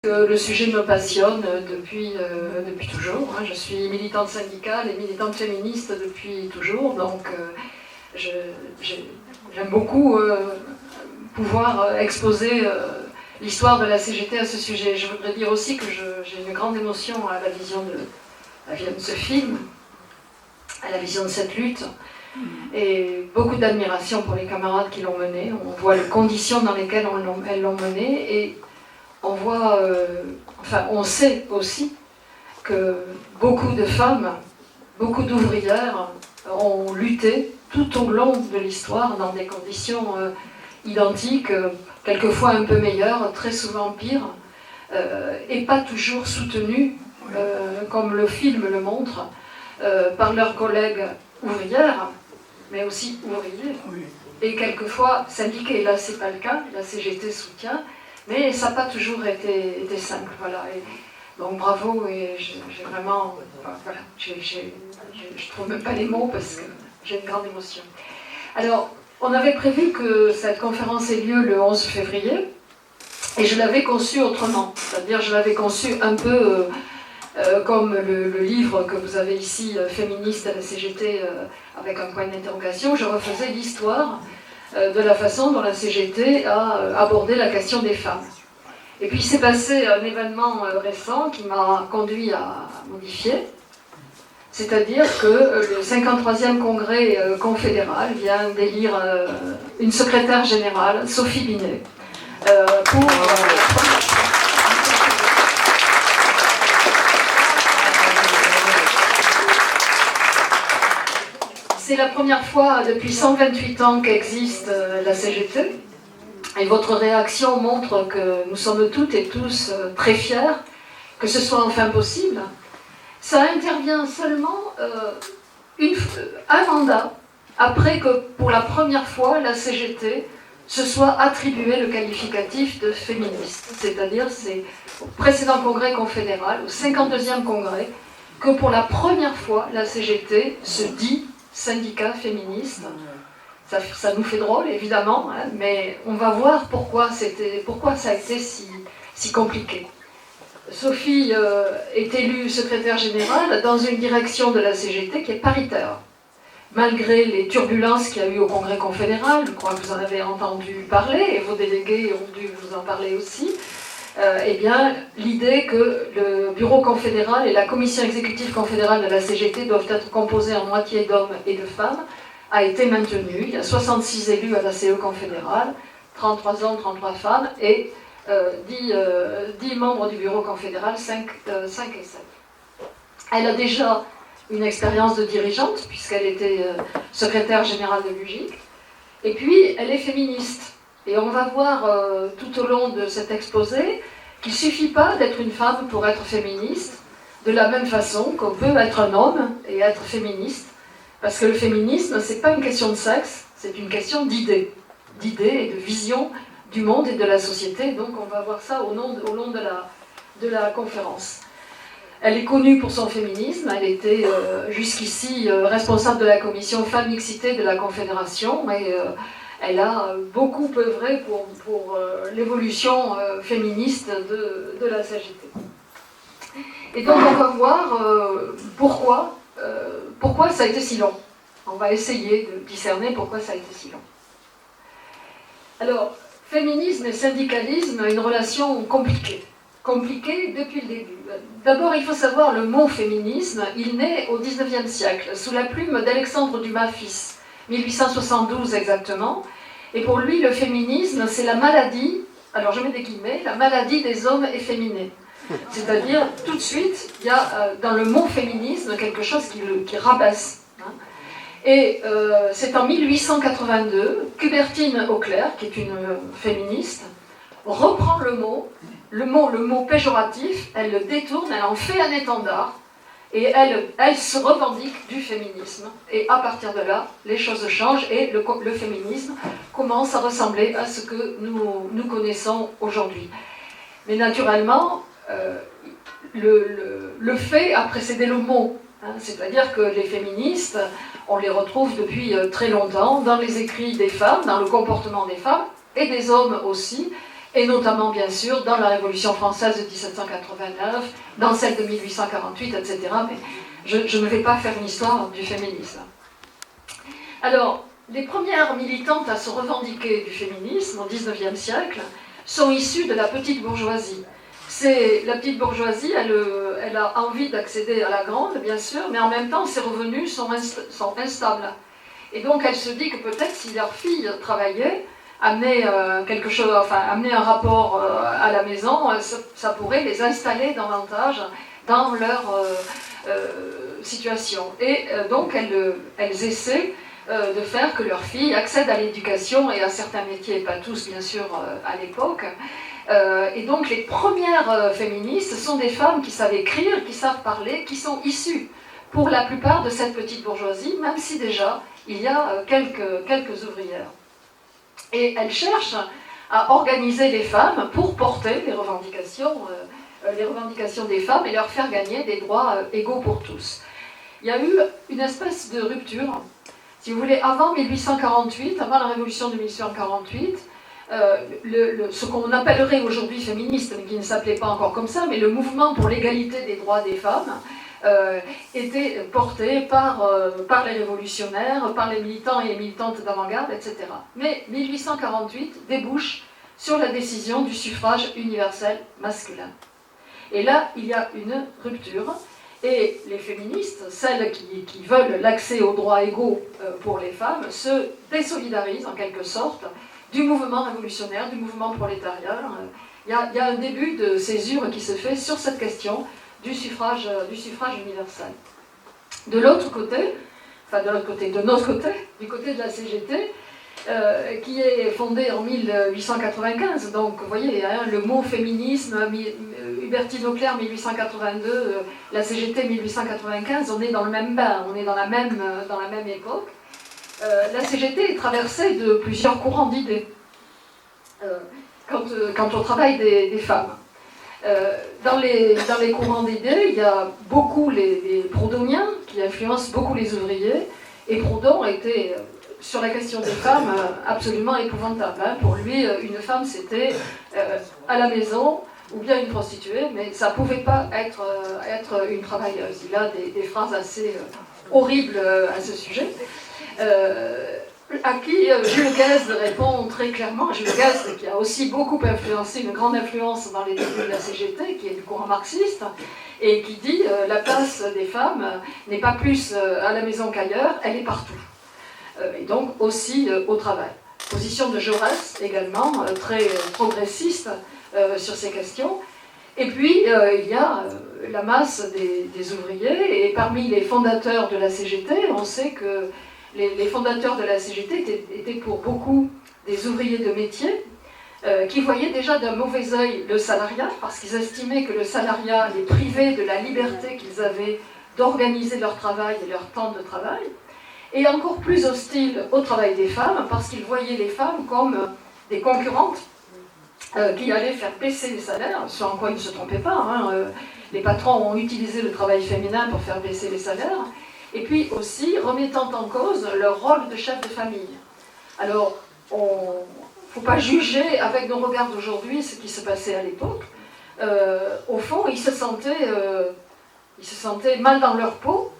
Le sujet me passionne depuis toujours. Je suis militante syndicale et militante féministe depuis toujours, donc j'aime beaucoup pouvoir exposer l'histoire de la CGT à ce sujet. Je voudrais dire aussi que j'ai une grande émotion à la vision de ce film, à la vision de cette lutte, et beaucoup d'admiration pour les camarades qui l'ont menée. On voit les conditions dans lesquelles elles l'ont menée, et on voit, on sait aussi que beaucoup de femmes, beaucoup d'ouvrières ont lutté tout au long de l'histoire dans des conditions identiques, quelquefois un peu meilleures, très souvent pires, et pas toujours soutenues, comme le film le montre, par leurs collègues ouvrières, mais aussi ouvriers, et quelquefois syndiqués. Là, c'est pas le cas, la CGT soutient, mais ça n'a pas toujours été simple, voilà. Et donc bravo, et j'ai vraiment, voilà, je trouve même pas les mots parce que j'ai une grande émotion. Alors, on avait prévu que cette conférence ait lieu le 11 février, et je l'avais conçue autrement, c'est-à-dire je l'avais conçue un peu comme le livre que vous avez ici, Féministe à la CGT, avec un point d'interrogation. Je refaisais l'histoire de la façon dont la CGT a abordé la question des femmes. Et puis il s'est passé un événement récent qui m'a conduit à modifier, c'est-à-dire que le 53e congrès confédéral vient d'élire une secrétaire générale, Sophie Binet, pour... C'est la première fois depuis 128 ans qu'existe la CGT, et votre réaction montre que nous sommes toutes et tous très fiers que ce soit enfin possible. Ça intervient seulement un mandat après que pour la première fois la CGT se soit attribué le qualificatif de féministe, c'est-à-dire c'est au précédent congrès confédéral, au 52e congrès, que pour la première fois la CGT se dit syndicat féministe. Ça nous fait drôle, évidemment, hein, mais on va voir pourquoi ça a été si compliqué. Sophie est élue secrétaire générale dans une direction de la CGT qui est paritaire. Malgré les turbulences qu'il y a eu au Congrès confédéral, je crois que vous en avez entendu parler, et vos délégués ont dû vous en parler aussi, eh bien, l'idée que le bureau confédéral et la commission exécutive confédérale de la CGT doivent être composés en moitié d'hommes et de femmes a été maintenue. Il y a 66 élus à la CE confédérale, 33 hommes, 33 femmes, et 10 membres du bureau confédéral, 5 et 7. Elle a déjà une expérience de dirigeante, puisqu'elle était secrétaire générale de l'UGIC, et puis elle est féministe. Et on va voir tout au long de cet exposé qu'il ne suffit pas d'être une femme pour être féministe, de la même façon qu'on peut être un homme et être féministe, parce que le féminisme, ce n'est pas une question de sexe, c'est une question d'idées et de vision du monde et de la société. Donc on va voir ça au long de la conférence. Elle est connue pour son féminisme, elle était jusqu'ici responsable de la commission Femmes Mixité de la Confédération, et elle a beaucoup œuvré pour l'évolution féministe de la CGT. Et donc on va voir pourquoi ça a été si long. On va essayer de discerner pourquoi ça a été si long. Alors, féminisme et syndicalisme, une relation compliquée. Compliquée depuis le début. D'abord, il faut savoir, le mot féminisme, il naît au XIXe siècle, sous la plume d'Alexandre Dumas fils, 1872 exactement. Et pour lui, le féminisme, c'est la maladie, alors je mets des guillemets, la maladie des hommes efféminés. C'est-à-dire, tout de suite, il y a dans le mot féminisme quelque chose qui rabaisse. Hein. Et c'est en 1882, qu'Hubertine Auclair, qui est une féministe, reprend le mot péjoratif, elle le détourne, elle en fait un étendard, et elle se revendique du féminisme. Et à partir de là, les choses changent, et le féminisme commence à ressembler à ce que nous connaissons aujourd'hui. Mais naturellement, le fait a précédé le mot. Hein, c'est-à-dire que les féministes, on les retrouve depuis très longtemps dans les écrits des femmes, dans le comportement des femmes, et des hommes aussi. et notamment bien sûr dans la Révolution française de 1789, dans celle de 1848, etc. Mais je ne vais pas faire une histoire du féminisme. Alors, les premières militantes à se revendiquer du féminisme au XIXe siècle sont issues de la petite bourgeoisie. La petite bourgeoisie, elle a envie d'accéder à la grande, bien sûr, mais en même temps, ses revenus sont instables. Et donc, elle se dit que peut-être si leur fille travaillait, amener quelque chose, enfin amener un rapport à la maison, ça pourrait les installer davantage dans leur situation. Et donc elles essaient de faire que leurs filles accèdent à l'éducation et à certains métiers, pas tous bien sûr à l'époque. Et donc les premières féministes sont des femmes qui savent écrire, qui savent parler, qui sont issues pour la plupart de cette petite bourgeoisie, même si déjà il y a quelques ouvrières. Et elles cherchent à organiser les femmes pour porter les revendications des femmes et leur faire gagner des droits égaux pour tous. Il y a eu une espèce de rupture, si vous voulez, avant 1848, avant la révolution de 1848, ce qu'on appellerait aujourd'hui féministe, mais qui ne s'appelait pas encore comme ça, mais le mouvement pour l'égalité des droits des femmes, était porté par les révolutionnaires, par les militants et les militantes d'avant-garde, etc. Mais 1848 débouche sur la décision du suffrage universel masculin. Et là, il y a une rupture, et les féministes, celles qui veulent l'accès aux droits égaux pour les femmes, se désolidarisent en quelque sorte du mouvement révolutionnaire, du mouvement prolétariat. Il y a un début de césure qui se fait sur cette question du suffrage universel. De l'autre côté, enfin de notre côté, du côté de la CGT, qui est fondée en 1895, donc vous voyez, hein, le mot féminisme, Hubertine Auclair 1882, la CGT 1895, on est dans le même bain, on est dans la même époque. La CGT est traversée de plusieurs courants d'idées quant au travail des femmes. Dans les courants d'idées, il y a beaucoup les proudhoniens qui influencent beaucoup les ouvriers, et Proudhon était, sur la question des femmes, absolument épouvantable. Hein. Pour lui, une femme, c'était à la maison, ou bien une prostituée, mais ça ne pouvait pas être une travailleuse. Il a des phrases assez horribles à ce sujet. À qui Jules Guesde répond très clairement, Jules Guesde qui a aussi beaucoup influencé, une grande influence dans les débuts de la CGT, qui est du courant marxiste, et qui dit la place des femmes n'est pas plus à la maison qu'ailleurs, elle est partout. Et donc aussi au travail. Position de Jaurès également, très progressiste sur ces questions. Et puis il y a la masse des ouvriers, et parmi les fondateurs de la CGT, on sait que les fondateurs de la CGT étaient pour beaucoup des ouvriers de métier qui voyaient déjà d'un mauvais œil le salariat, parce qu'ils estimaient que le salariat les privait de la liberté qu'ils avaient d'organiser leur travail et leur temps de travail, et encore plus hostiles au travail des femmes, parce qu'ils voyaient les femmes comme des concurrentes qui allaient faire baisser les salaires, ce en quoi ils ne se trompaient pas. Hein. Les patrons ont utilisé le travail féminin pour faire baisser les salaires, et puis aussi remettant en cause leur rôle de chef de famille. Alors, il ne faut pas juger avec nos regards d'aujourd'hui ce qui se passait à l'époque. Au fond, ils se sentaient mal dans leur peau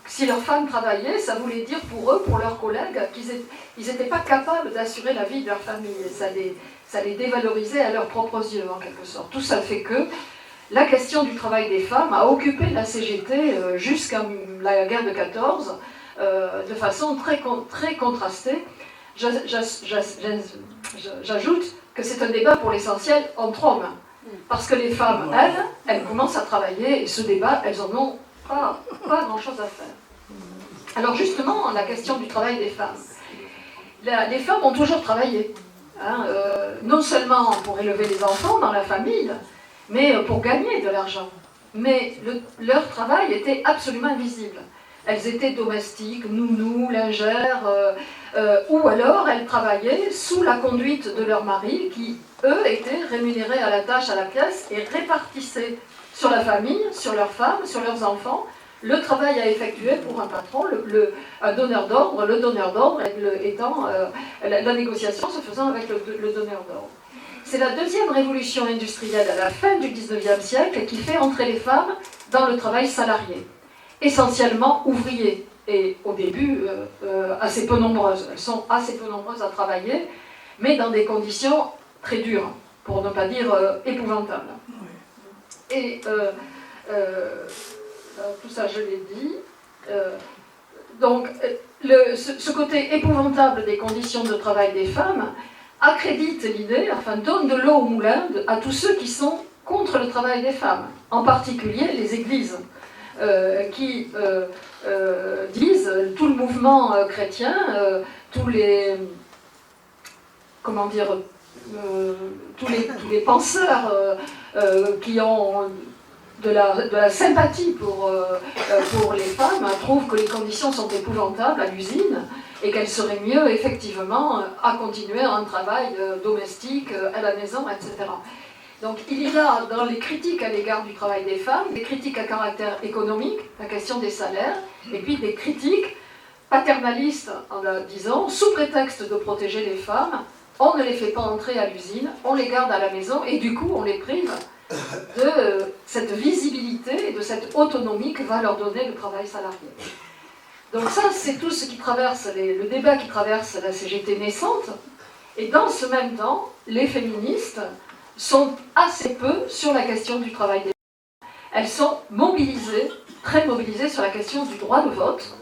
si leurs femmes travaillaient, ça voulait dire pour eux, pour leurs collègues, qu'ils n'étaient pas capables d'assurer la vie de leur famille. Et ça les dévalorisait à leurs propres yeux, en quelque sorte. Tout ça fait que la question du travail des femmes a occupé la CGT jusqu'à la guerre de 14 de façon très contrastée. J'ajoute que c'est un débat pour l'essentiel entre hommes, parce que les femmes, elles commencent à travailler, et ce débat, elles en ont pas grand-chose à faire. Alors justement, la question du travail des femmes. Les femmes ont toujours travaillé, hein, non seulement pour élever les enfants dans la famille, mais pour gagner de l'argent. Mais leur travail était absolument invisible. Elles étaient domestiques, nounous, lingères, ou alors elles travaillaient sous la conduite de leurs maris qui, eux, étaient rémunérés à la tâche, à la pièce, et répartissaient sur la famille, sur leurs femmes, sur leurs enfants, le travail à effectuer pour un patron, un donneur d'ordre, le donneur d'ordre étant la négociation se faisant avec le donneur d'ordre. C'est la deuxième révolution industrielle à la fin du XIXe siècle qui fait entrer les femmes dans le travail salarié, essentiellement ouvrier, et au début assez peu nombreuses. Elles sont assez peu nombreuses à travailler, mais dans des conditions très dures, pour ne pas dire épouvantables. Et tout ça, je l'ai dit. Donc, ce côté épouvantable des conditions de travail des femmes accrédite l'idée, enfin donne de l'eau au moulin à tous ceux qui sont contre le travail des femmes, en particulier les églises, qui disent, tout le mouvement chrétien, tous les penseurs qui ont de la sympathie pour les femmes trouvent que les conditions sont épouvantables à l'usine et qu'elles seraient mieux effectivement à continuer un travail domestique à la maison, etc. Donc il y a dans les critiques à l'égard du travail des femmes des critiques à caractère économique, la question des salaires, et puis des critiques paternalistes en disant, sous prétexte de protéger les femmes, on ne les fait pas entrer à l'usine, on les garde à la maison et du coup on les prive de cette visibilité et de cette autonomie que va leur donner le travail salarié. Donc ça, c'est tout ce qui traverse le débat qui traverse la CGT naissante. Et dans ce même temps, les féministes sont assez peu sur la question du travail des femmes. Elles sont mobilisées, très mobilisées sur la question du droit de vote,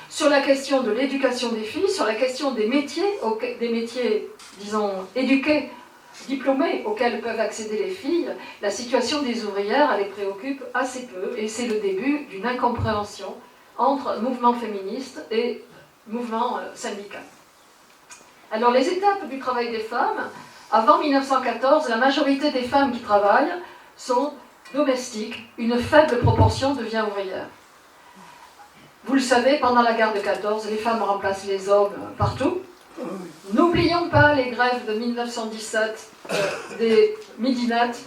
sur la question de l'éducation des filles, sur la question des métiers, disons, éduqués, diplômés auxquels peuvent accéder les filles. La situation des ouvrières, elle les préoccupe assez peu, et c'est le début d'une incompréhension entre mouvement féministe et mouvement syndical. Alors les étapes du travail des femmes, avant 1914, la majorité des femmes qui travaillent sont domestiques, une faible proportion devient ouvrière. Vous le savez, pendant la guerre de 14, les femmes remplacent les hommes partout. N'oublions pas les grèves de 1917 des midinettes.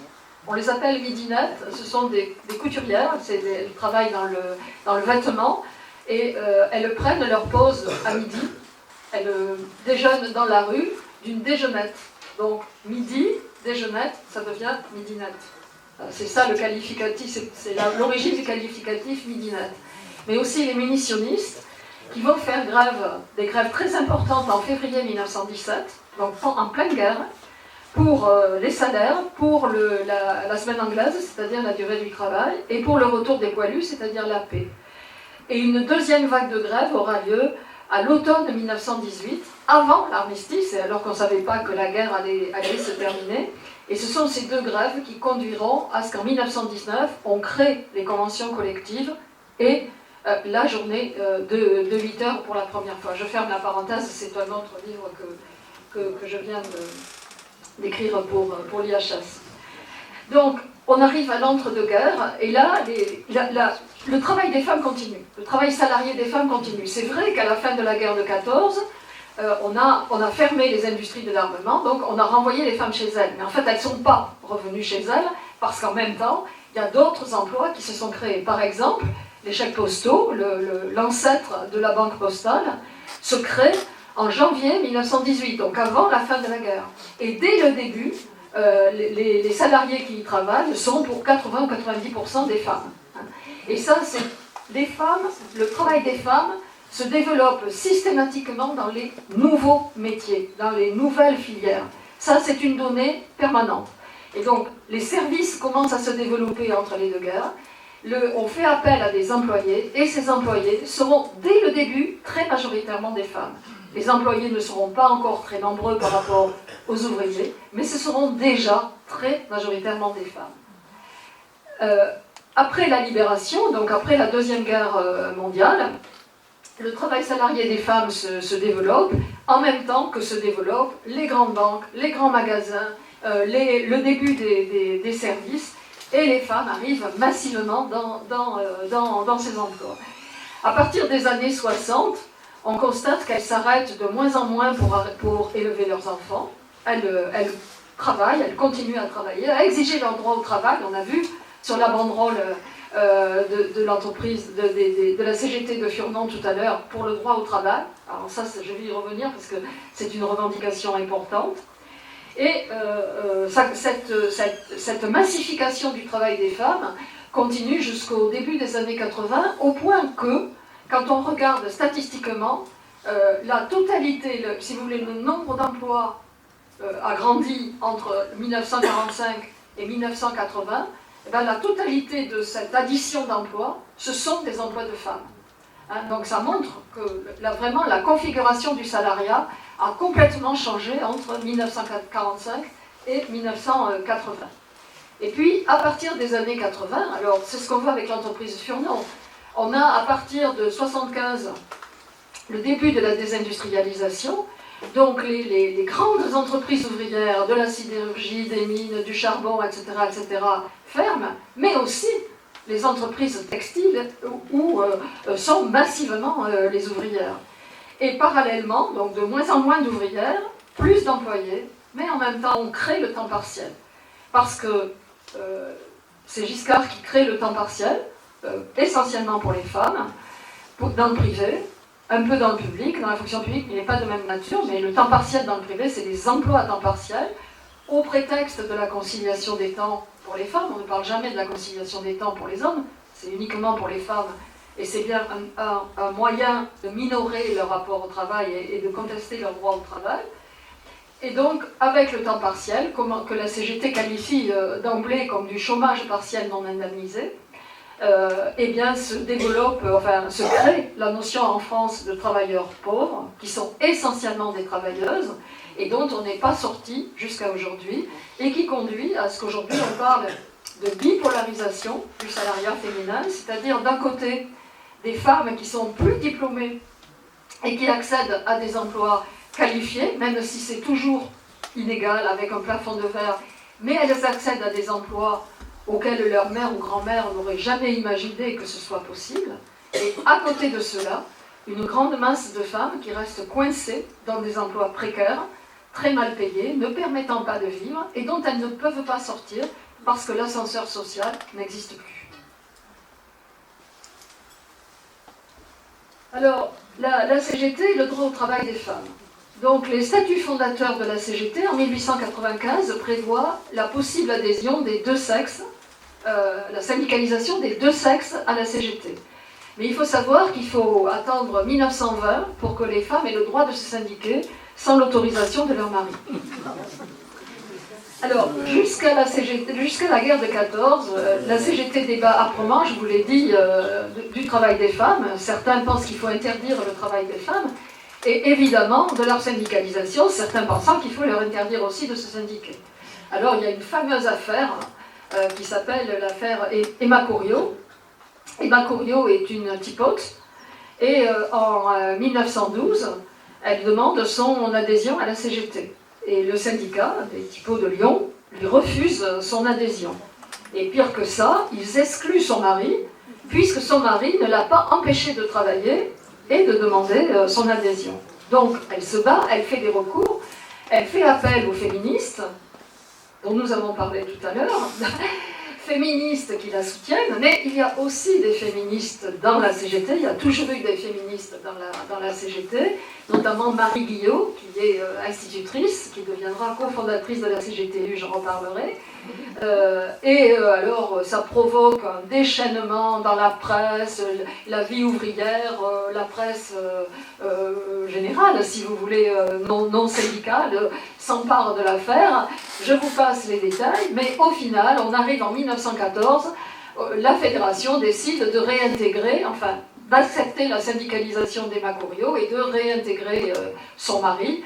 On les appelle midinettes, ce sont des couturières, elles travaillent dans le vêtement, et elles prennent leur pause à midi, elles déjeunent dans la rue d'une déjeunette. Donc midi, déjeunette, ça devient midinette. C'est ça le qualificatif, c'est l'origine du qualificatif midinette. Mais aussi les munitionnistes, qui vont faire des grèves très importantes en février 1917, donc en pleine guerre, pour les salaires, pour la semaine anglaise, c'est-à-dire la durée du travail, et pour le retour des poilus, c'est-à-dire la paix. Et une deuxième vague de grève aura lieu à l'automne 1918, avant l'armistice, et alors qu'on ne savait pas que la guerre allait se terminer. Et ce sont ces deux grèves qui conduiront à ce qu'en 1919, on crée les conventions collectives et la journée de 8 heures pour la première fois. Je ferme la parenthèse, c'est un autre livre que je viens d'écrire pour l'IHS. Donc, on arrive à l'entre-deux-guerres, et là, le travail des femmes continue. Le travail salarié des femmes continue. C'est vrai qu'à la fin de la guerre de 14, on a fermé les industries de l'armement, donc on a renvoyé les femmes chez elles. Mais en fait, elles ne sont pas revenues chez elles, parce qu'en même temps, il y a d'autres emplois qui se sont créés. Par exemple, les chèques postaux, l'ancêtre de la banque postale, se crée en janvier 1918, donc avant la fin de la guerre. Et dès le début, les salariés qui y travaillent sont pour 80 ou 90% des femmes. Et ça, c'est les femmes, le travail des femmes se développe systématiquement dans les nouveaux métiers, dans les nouvelles filières. Ça, c'est une donnée permanente. Et donc, les services commencent à se développer entre les deux guerres. On fait appel à des employés, et ces employés seront, dès le début, très majoritairement des femmes. Les employés ne seront pas encore très nombreux par rapport aux ouvriers, mais ce seront déjà très majoritairement des femmes. Après la libération, donc après la Deuxième Guerre mondiale, le travail salarié des femmes se développe, en même temps que se développent les grandes banques, les grands magasins, le début des services, et les femmes arrivent massivement dans ces emplois. À partir des années 60, on constate qu'elles s'arrêtent de moins en moins pour élever leurs enfants. Elles travaillent, elles continuent à travailler, à exiger leur droit au travail. On a vu sur la banderole de l'entreprise, de la CGT de Furnon tout à l'heure pour le droit au travail. Alors ça, je vais y revenir parce que c'est une revendication importante. Et cette massification du travail des femmes continue jusqu'au début des années 80, au point que, quand on regarde statistiquement, la totalité, si vous voulez, le nombre d'emplois a grandi entre 1945 et 1980, eh bien, la totalité de cette addition d'emplois, ce sont des emplois de femmes. Hein, donc ça montre que vraiment la configuration du salariat a complètement changé entre 1945 et 1980. Et puis, à partir des années 80, alors c'est ce qu'on voit avec l'entreprise Furnon, on a à partir de 75 le début de la désindustrialisation, donc les grandes entreprises ouvrières de la sidérurgie, des mines, du charbon, etc., ferment, mais aussi les entreprises textiles où sont massivement les ouvrières. Et parallèlement, donc de moins en moins d'ouvrières, plus d'employés, mais en même temps on crée le temps partiel. Parce que c'est Giscard qui crée le temps partiel, essentiellement pour les femmes, dans le privé, un peu dans le public. Dans la fonction publique, il n'est pas de même nature, mais le temps partiel dans le privé, c'est des emplois à temps partiel, au prétexte de la conciliation des temps pour les femmes. On ne parle jamais de la conciliation des temps pour les hommes, c'est uniquement pour les femmes, et c'est bien un moyen de minorer leur rapport au travail et de contester leur droit au travail. Et donc, avec le temps partiel, que la CGT qualifie d'emblée comme du chômage partiel non indemnisé, eh bien, se crée la notion en France de travailleurs pauvres, qui sont essentiellement des travailleuses, et dont on n'est pas sorti jusqu'à aujourd'hui, et qui conduit à ce qu'aujourd'hui on parle de bipolarisation du salariat féminin, c'est-à-dire d'un côté des femmes qui sont plus diplômées et qui accèdent à des emplois qualifiés, même si c'est toujours inégal avec un plafond de verre, mais elles accèdent à des emplois auxquels leur mère ou grand-mère n'aurait jamais imaginé que ce soit possible. Et à côté de cela, une grande masse de femmes qui restent coincées dans des emplois précaires, très mal payés, ne permettant pas de vivre, et dont elles ne peuvent pas sortir parce que l'ascenseur social n'existe plus. Alors, la CGT, le droit au travail des femmes. Donc, les statuts fondateurs de la CGT, en 1895, prévoient la possible adhésion des deux sexes, la syndicalisation des deux sexes à la CGT. Mais il faut savoir qu'il faut attendre 1920 pour que les femmes aient le droit de se syndiquer sans l'autorisation de leur mari. Alors, jusqu'à la guerre de 14, la CGT débat âprement, je vous l'ai dit, du travail des femmes. Certains pensent qu'il faut interdire le travail des femmes, et évidemment de leur syndicalisation, certains pensant qu'il faut leur interdire aussi de se syndiquer. Alors, il y a une fameuse affaire qui s'appelle l'affaire Emma Couriot. Emma Couriot est une typote, et en 1912, elle demande son adhésion à la CGT. Et le syndicat des typos de Lyon lui refuse son adhésion. Et pire que ça, ils excluent son mari, puisque son mari ne l'a pas empêché de travailler et de demander son adhésion. Donc elle se bat, elle fait des recours, elle fait appel aux féministes, dont nous avons parlé tout à l'heure, féministes qui la soutiennent, mais il y a aussi des féministes dans la CGT, il y a toujours eu des féministes dans la CGT, notamment Marie Guillot, qui est institutrice, qui deviendra cofondatrice de la CGTU, j'en reparlerai. Alors, ça provoque un déchaînement dans la presse, la vie ouvrière, la presse générale, si vous voulez, non syndicale, s'empare de l'affaire. Je vous passe les détails, mais au final, on arrive en 1914, la fédération décide de réintégrer, enfin, d'accepter la syndicalisation d'Emma Couriot et de réintégrer son mari.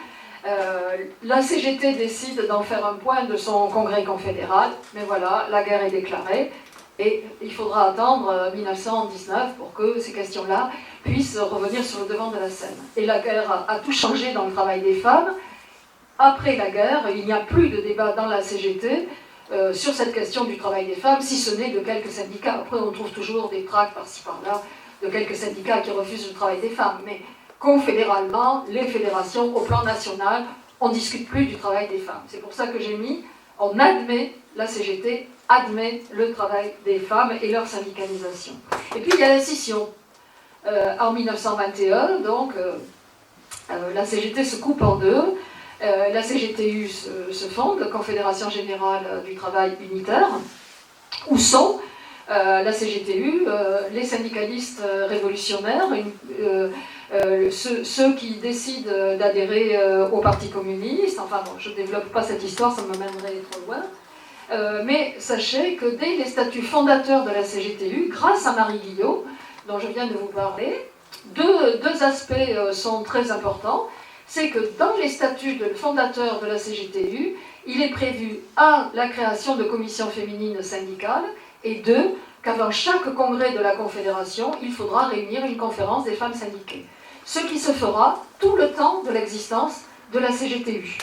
La CGT décide d'en faire un point de son congrès confédéral, mais voilà, la guerre est déclarée et il faudra attendre 1919 pour que ces questions-là puissent revenir sur le devant de la scène. Et la guerre a tout changé dans le travail des femmes. Après la guerre, il n'y a plus de débat dans la CGT sur cette question du travail des femmes, si ce n'est de quelques syndicats. Après, on trouve toujours des tracts par-ci par-là de quelques syndicats qui refusent le travail des femmes, mais confédéralement, les fédérations, au plan national, on ne discute plus du travail des femmes. C'est pour ça que j'ai mis, on admet, la CGT admet le travail des femmes et leur syndicalisation. Et puis il y a la scission. En 1921, donc, la CGT se coupe en deux. La CGTU se fonde, Confédération Générale du Travail Unitaire, où sont la CGTU, les syndicalistes révolutionnaires, ceux qui décident d'adhérer au Parti communiste. Enfin bon, je ne développe pas cette histoire, ça me mènerait trop loin. Mais sachez que dès les statuts fondateurs de la CGTU, grâce à Marie Guillot, dont je viens de vous parler, deux aspects sont très importants. C'est que dans les statuts de fondateurs de la CGTU, il est prévu, 1, la création de commissions féminines syndicales, et 2, qu'avant chaque congrès de la Confédération, il faudra réunir une conférence des femmes syndiquées. Ce qui se fera tout le temps de l'existence de la CGTU.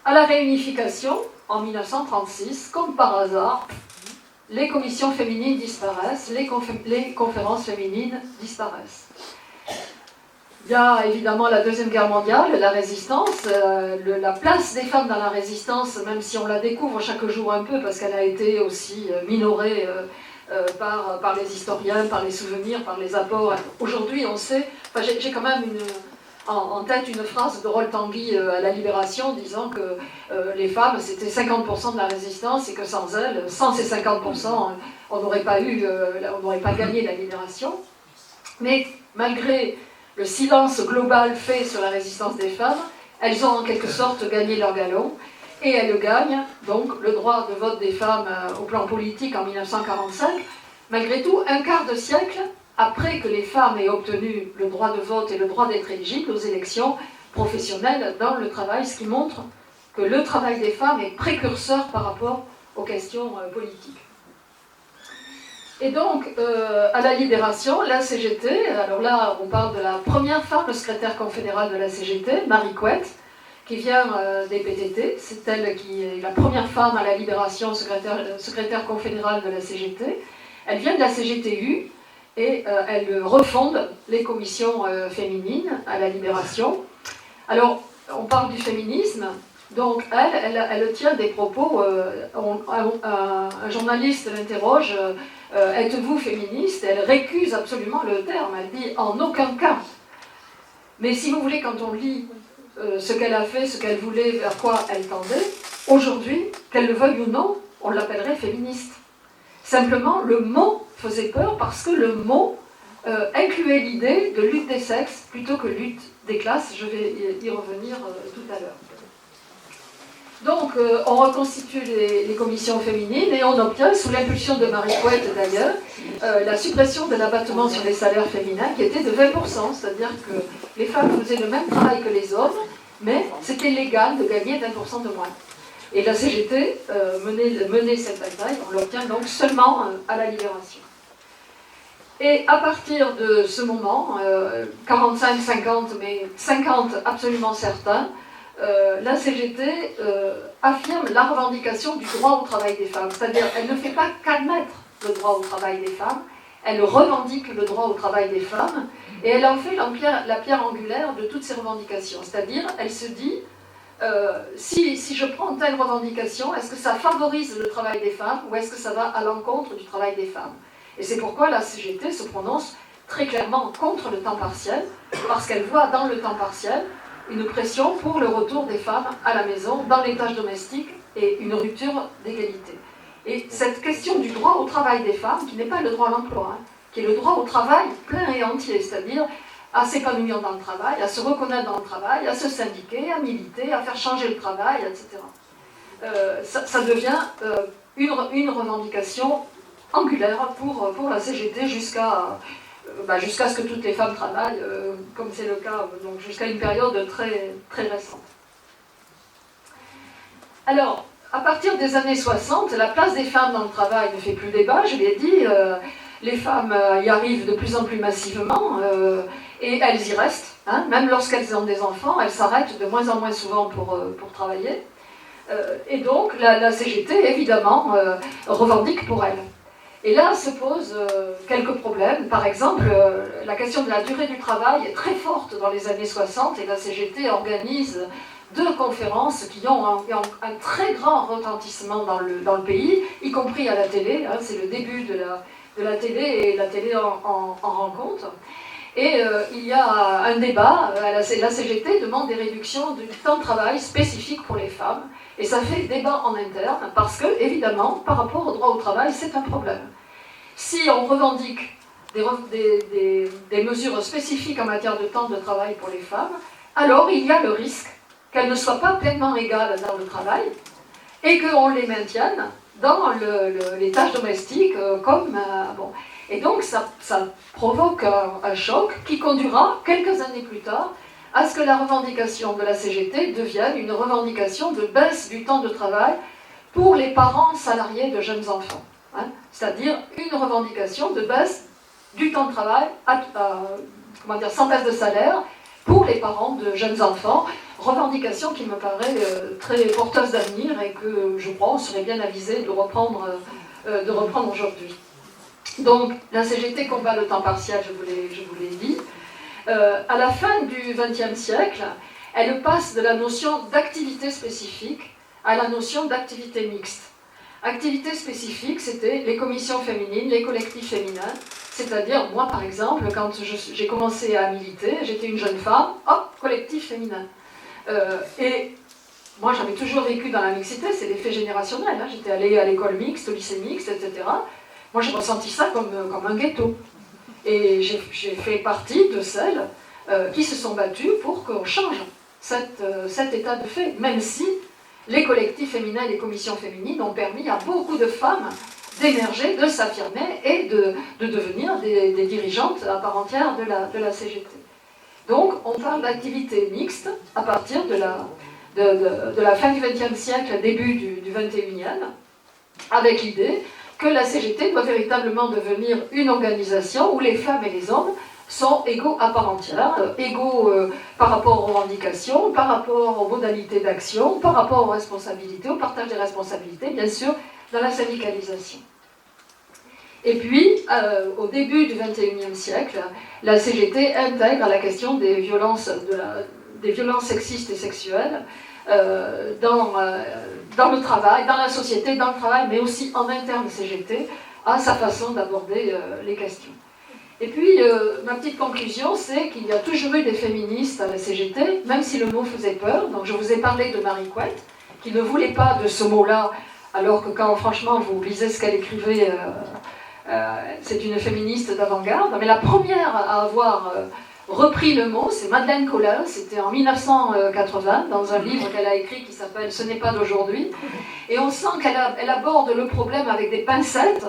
À la réunification, en 1936, comme par hasard, les commissions féminines disparaissent, les conférences féminines disparaissent. Il y a évidemment la Deuxième Guerre mondiale, la résistance, la place des femmes dans la résistance, même si on la découvre chaque jour un peu, parce qu'elle a été aussi minorée par les historiens, par les souvenirs, par les apports. Aujourd'hui, on sait, enfin, j'ai quand même en tête une phrase de Roll Tanguy à la Libération disant que les femmes c'était 50% de la résistance et que sans elles, sans ces 50%, on n'aurait pas gagné la libération. Mais malgré le silence global fait sur la résistance des femmes, elles ont en quelque sorte gagné leur galon et elles gagnent donc le droit de vote des femmes au plan politique en 1945, malgré tout un quart de siècle après que les femmes aient obtenu le droit de vote et le droit d'être éligibles aux élections professionnelles dans le travail, ce qui montre que le travail des femmes est précurseur par rapport aux questions politiques. Et donc, à la Libération, la CGT, alors là, on parle de la première femme secrétaire confédérale de la CGT, Marie Couette, qui vient des PTT. C'est elle qui est la première femme à la Libération, secrétaire confédérale de la CGT. Elle vient de la CGTU et elle refonde les commissions féminines à la Libération. Alors, on parle du féminisme. Donc, elle tient des propos. Un journaliste l'interroge. Êtes-vous féministe? Elle récuse absolument le terme, elle dit en aucun cas. Mais si vous voulez, quand on lit ce qu'elle a fait, ce qu'elle voulait, vers quoi elle tendait, aujourd'hui, qu'elle le veuille ou non, on l'appellerait féministe. Simplement, le mot faisait peur parce que le mot incluait l'idée de lutte des sexes plutôt que lutte des classes. Je vais y revenir tout à l'heure. Donc, on reconstitue les commissions féminines et on obtient, sous l'impulsion de Marie Couette d'ailleurs, la suppression de l'abattement sur les salaires féminins qui était de 20%, c'est-à-dire que les femmes faisaient le même travail que les hommes, mais c'était légal de gagner 20% de moins. Et la CGT menait cette bataille, on l'obtient donc seulement à la Libération. Et à partir de ce moment, 45-50, mais 50 absolument certains, la CGT affirme la revendication du droit au travail des femmes. C'est-à-dire, elle ne fait pas qu'admettre le droit au travail des femmes, elle revendique le droit au travail des femmes, et elle en fait la pierre angulaire de toutes ces revendications. C'est-à-dire, elle se dit, si je prends telle revendication, est-ce que ça favorise le travail des femmes, ou est-ce que ça va à l'encontre du travail des femmes? Et c'est pourquoi la CGT se prononce très clairement contre le temps partiel, parce qu'elle voit dans le temps partiel une pression pour le retour des femmes à la maison, dans les tâches domestiques, et une rupture d'égalité. Et cette question du droit au travail des femmes, qui n'est pas le droit à l'emploi, qui est le droit au travail plein et entier, c'est-à-dire à s'épanouir dans le travail, à se reconnaître dans le travail, à se syndiquer, à militer, à faire changer le travail, etc. Ça devient une revendication angulaire pour la CGT jusqu'à ce que toutes les femmes travaillent, comme c'est le cas, donc jusqu'à une période très, très récente. Alors, à partir des années 60, la place des femmes dans le travail ne fait plus débat, je l'ai dit, les femmes y arrivent de plus en plus massivement, et elles y restent, hein, même lorsqu'elles ont des enfants, elles s'arrêtent de moins en moins souvent pour travailler. Et donc, la CGT, évidemment, revendique pour elles. Et là se posent quelques problèmes. Par exemple, la question de la durée du travail est très forte dans les années 60 et la CGT organise deux conférences qui ont un très grand retentissement dans le pays, y compris à la télé. Hein, c'est le début de la télé, et la télé en rend compte. Et il y a un débat, la CGT demande des réductions du temps de travail spécifiques pour les femmes. Et ça fait débat en interne, parce que, évidemment, par rapport au droit au travail, c'est un problème. Si on revendique des mesures spécifiques en matière de temps de travail pour les femmes, alors il y a le risque qu'elles ne soient pas pleinement égales dans le travail et qu'on les maintienne dans les tâches domestiques bon. Et donc ça provoque un choc qui conduira quelques années plus tard à ce que la revendication de la CGT devienne une revendication de baisse du temps de travail pour les parents salariés de jeunes enfants. Hein, c'est-à-dire une revendication de baisse du temps de travail sans baisse de salaire pour les parents de jeunes enfants, revendication qui me paraît très porteuse d'avenir et que je crois on serait bien avisé de reprendre aujourd'hui. Donc la CGT combat le temps partiel, je vous l'ai dit. À la fin du XXe siècle, elle passe de la notion d'activité spécifique à la notion d'activité mixte. Activité spécifique, c'était les commissions féminines, les collectifs féminins, c'est-à-dire, moi par exemple, quand j'ai commencé à militer, j'étais une jeune femme, hop, collectif féminin. Et moi j'avais toujours vécu dans la mixité, c'est l'effet générationnel, hein. J'étais allée à l'école mixte, au lycée mixte, etc. Moi j'ai ressenti ça comme un ghetto. Et j'ai fait partie de celles qui se sont battues pour qu'on change cet état de fait, même si les collectifs féminins et les commissions féminines ont permis à beaucoup de femmes d'émerger, de s'affirmer et de devenir des dirigeantes à part entière de la CGT. Donc on parle d'activité mixte à partir de la fin du XXe siècle, début du XXIe, avec l'idée que la CGT doit véritablement devenir une organisation où les femmes et les hommes sont égaux à part entière, égaux par rapport aux revendications, par rapport aux modalités d'action, par rapport aux responsabilités, au partage des responsabilités, bien sûr, dans la syndicalisation. Et puis, au début du XXIe siècle, la CGT intègre la question des violences sexistes et sexuelles dans le travail, dans la société, dans le travail, mais aussi en interne CGT, à sa façon d'aborder les questions. Et puis, ma petite conclusion, c'est qu'il y a toujours eu des féministes à la CGT, même si le mot faisait peur. Donc je vous ai parlé de Marie Couette, qui ne voulait pas de ce mot-là, alors que quand franchement vous lisez ce qu'elle écrivait, c'est une féministe d'avant-garde. Mais la première à avoir repris le mot, c'est Madeleine Colin, c'était en 1980, dans un livre qu'elle a écrit qui s'appelle « Ce n'est pas d'aujourd'hui ». Et on sent qu'elle aborde le problème avec des pincettes,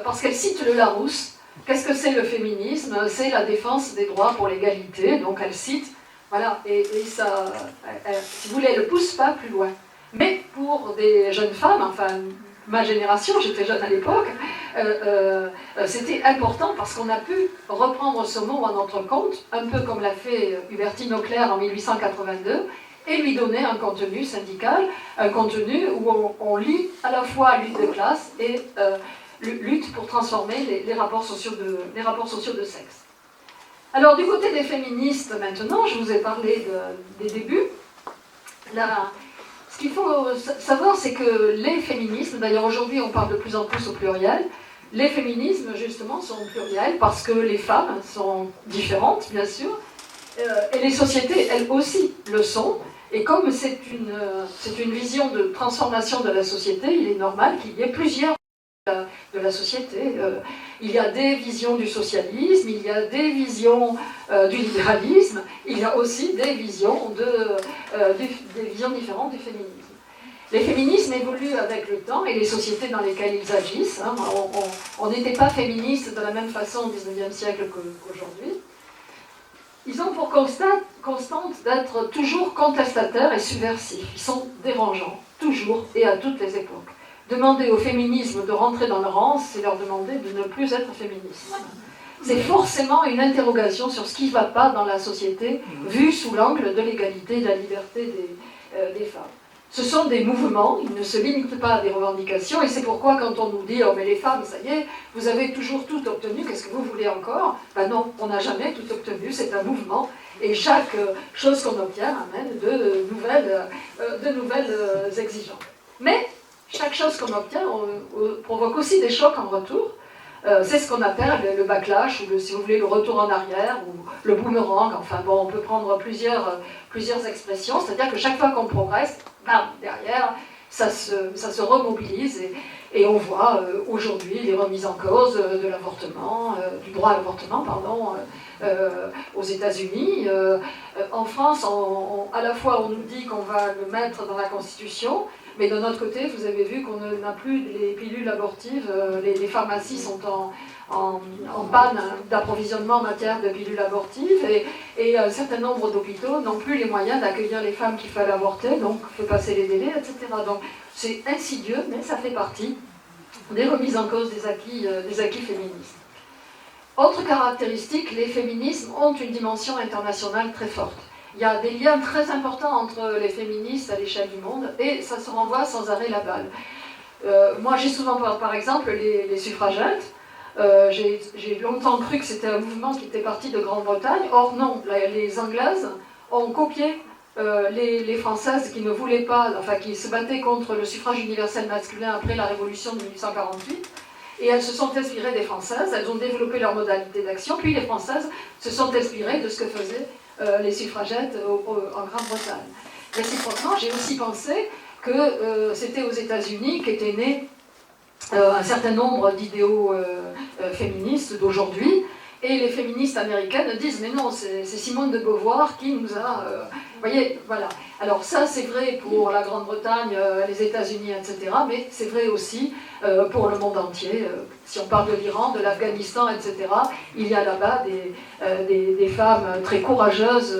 parce qu'elle cite le Larousse. Qu'est-ce que c'est le féminisme? C'est la défense des droits pour l'égalité, donc elle cite, voilà, et ça, si vous voulez, elle ne pousse pas plus loin. Mais pour des jeunes femmes, enfin, ma génération, j'étais jeune à l'époque, c'était important parce qu'on a pu reprendre ce mot à notre compte, un peu comme l'a fait Hubertine Auclair en 1882, et lui donner un contenu syndical, un contenu où on lit à la fois lutte de classe et lutte pour transformer les rapports sociaux de sexe. Alors du côté des féministes maintenant, je vous ai parlé des débuts. Ce qu'il faut savoir, c'est que les féminismes, d'ailleurs aujourd'hui on parle de plus en plus au pluriel, les féminismes justement sont pluriels parce que les femmes sont différentes bien sûr, et les sociétés elles aussi le sont, et comme c'est une vision de transformation de la société, il est normal qu'il y ait plusieurs de la société. Il y a des visions du socialisme, il y a des visions du libéralisme, il y a aussi des visions différentes du féminisme. Les féminismes évoluent avec le temps et les sociétés dans lesquelles ils agissent. Hein. On n'était pas féministes de la même façon au XIXe siècle qu'aujourd'hui. Ils ont pour constante d'être toujours contestataires et subversifs. Ils sont dérangeants, toujours et à toutes les époques. Demander au féminisme de rentrer dans le rang, c'est leur demander de ne plus être féministe. C'est forcément une interrogation sur ce qui ne va pas dans la société, vue sous l'angle de l'égalité et de la liberté des femmes. Ce sont des mouvements, ils ne se limitent pas à des revendications, et c'est pourquoi quand on nous dit « Oh mais les femmes, ça y est, vous avez toujours tout obtenu, qu'est-ce que vous voulez encore ?» Ben non, on n'a jamais tout obtenu, c'est un mouvement, Et chaque chose qu'on obtient amène de nouvelles exigences. Mais chaque chose qu'on obtient provoque aussi des chocs en retour. C'est ce qu'on appelle le backlash, ou si vous voulez le retour en arrière, ou le boomerang. Enfin bon, on peut prendre plusieurs expressions, c'est-à-dire que chaque fois qu'on progresse, bam, derrière, ça se remobilise, et on voit aujourd'hui les remises en cause de l'avortement, du droit à l'avortement, pardon, aux États-Unis. En France, à la fois on nous dit qu'on va le mettre dans la Constitution, mais de notre côté, vous avez vu qu'on n'a plus les pilules abortives, les pharmacies sont en panne d'approvisionnement en matière de pilules abortives, et un certain nombre d'hôpitaux n'ont plus les moyens d'accueillir les femmes qui veulent avorter, donc il faut passer les délais, etc. Donc c'est insidieux, mais ça fait partie des remises en cause des acquis féministes. Autre caractéristique, les féminismes ont une dimension internationale très forte. Il y a des liens très importants entre les féministes à l'échelle du monde, et ça se renvoie sans arrêt la balle. Moi, j'ai souvent, par exemple, les suffragettes. J'ai longtemps cru que c'était un mouvement qui était parti de Grande-Bretagne. Or non, les Anglaises ont copié les Françaises qui ne voulaient pas, enfin qui se battaient contre le suffrage universel masculin après la Révolution de 1848. Et elles se sont inspirées des Françaises, elles ont développé leur modalité d'action, puis les Françaises se sont inspirées de ce que faisaient les suffragettes en Grande-Bretagne. Réciproquement, j'ai aussi pensé que c'était aux États-Unis qu'étaient nés un certain nombre d'idéaux féministes d'aujourd'hui, et les féministes américaines disent « mais non, c'est Simone de Beauvoir qui nous a... Vous voyez, voilà. Alors ça, c'est vrai pour la Grande-Bretagne, les États-Unis, etc., mais c'est vrai aussi pour le monde entier. Si on parle de l'Iran, de l'Afghanistan, etc., il y a là-bas des femmes très courageuses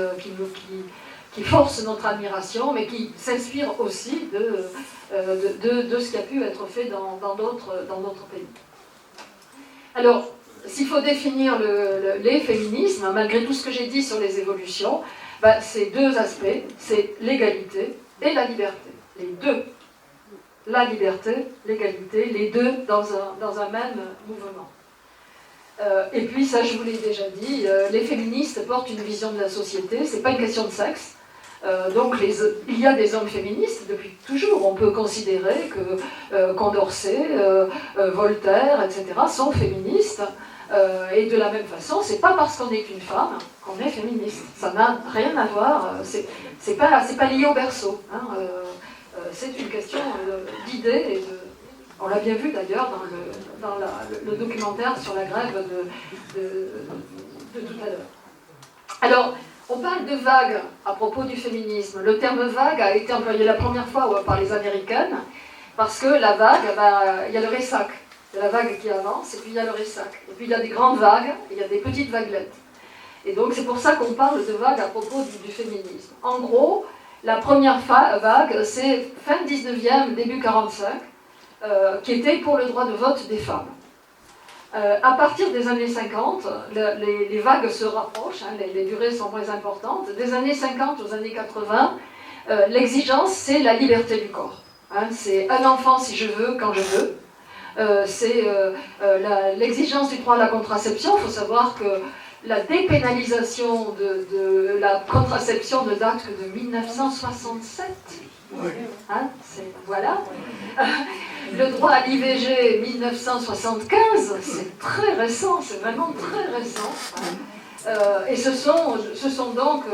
qui forcent notre admiration, mais qui s'inspirent aussi de ce qui a pu être fait dans d'autres pays. Alors, s'il faut définir les féminismes, malgré tout ce que j'ai dit sur les évolutions, c'est deux aspects, c'est l'égalité et la liberté. Les deux. La liberté, l'égalité, les deux dans un même mouvement. Et puis, ça je vous l'ai déjà dit, les féministes portent une vision de la société, c'est pas une question de sexe. Donc il y a des hommes féministes depuis toujours. On peut considérer que Condorcet, Voltaire, etc. sont féministes. Et de la même façon, c'est pas parce qu'on est qu'une femme qu'on est féministe. Ça n'a rien à voir. C'est pas lié au berceau. Hein. C'est une question d'idées. On l'a bien vu d'ailleurs dans le documentaire sur la grève de tout à l'heure. Alors, on parle de vague à propos du féminisme. Le terme vague a été employé la première fois par les Américaines, parce que la vague, il y a le ressac. Il y a la vague qui avance, et puis il y a le ressac. Et puis il y a des grandes vagues, et il y a des petites vaguelettes. Et donc c'est pour ça qu'on parle de vague à propos du féminisme. En gros, la première vague, c'est fin 19e, début 45, qui était pour le droit de vote des femmes. À partir des années 50, les vagues se rapprochent, hein, les durées sont moins importantes. Des années 50 aux années 80, l'exigence, c'est la liberté du corps. Hein, c'est un enfant si je veux, quand je veux. C'est l'exigence du droit à la contraception. Il faut savoir que la dépénalisation de la contraception ne date que de 1967. Hein, voilà. Le droit à l'IVG 1975, c'est très récent, c'est vraiment très récent. Et ce sont donc